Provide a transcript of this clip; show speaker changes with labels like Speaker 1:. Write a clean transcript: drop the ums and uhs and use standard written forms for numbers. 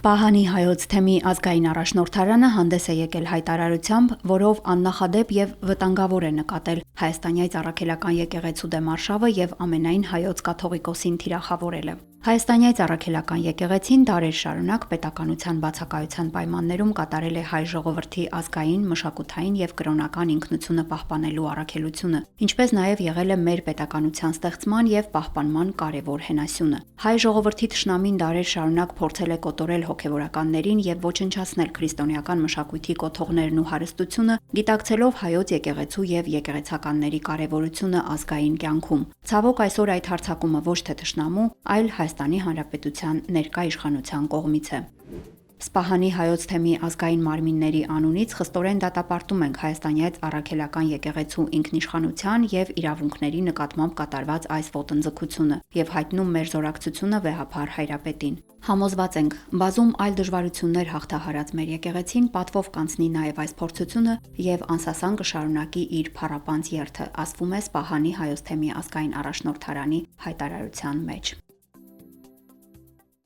Speaker 1: Սպահանի հայոց թեմի ազգային առաջնորդարանը հանդես է եկել հայտարարությամբ, որով աննախադեպ եւ վտանգավոր է նկատել հայաստանյաց առաքելական եկեղեցու դեմ արշավը եւ ամենայն հայոց կաթողիկոսին թիրախավորելը։ Հայաստանյաց առաքելական եկեղեցին դարեր շարունակ պետականության բացակայության պայմաններում կատարել է հայ ժողովրդի ազգային, մշակութային եւ կրոնական ինքնությունը պահպանելու առաքելությունը, ինչպես նաեւ եղել է մեր պետականության ստեղծման եւ պահպանման կարևոր հենասյունը։ Հայ ժողովրդի թշնամին դարեր շարունակ փորձել է կոտորել հոգևորականներին եւ ոչնչացնել քրիստոնեական մշակույթի կոթողներն ու հարստությունը, գիտակցելով հայոց եկեղեցու եւ եկեղեցականների կարեւորությունը ազգային կյանքում։ Ցավոք այսօր այդ հարձակումը ոչ թե թշնամու, այլ Հայաստանի Հանրապետության ներկա իշխանության կողմից է։ Սպահանի հայոց թեմի ազգային մարմինների անունից խստորեն դատապարտում ենք հայաստանյաց առաքելական եկեղեցու ինքնիշխանության եւ իրավունքների նկատմամբ կատարված այս ոտնձգությունը եւ հայտնում մեր զորակցությունը վեհափառ հայրապետին։ Համոզված ենք, բազում այլ դժվարություններ հաղթահարած մեր եկեղեցին պատվով կանցնի նաեւ այս փորձությունը եւ անսասան կշարունակի իր փառապանծ երթը, ասվում է Սպահանի հայոց թեմի ազգային առաջնորդարանի հայտարարության մեջ։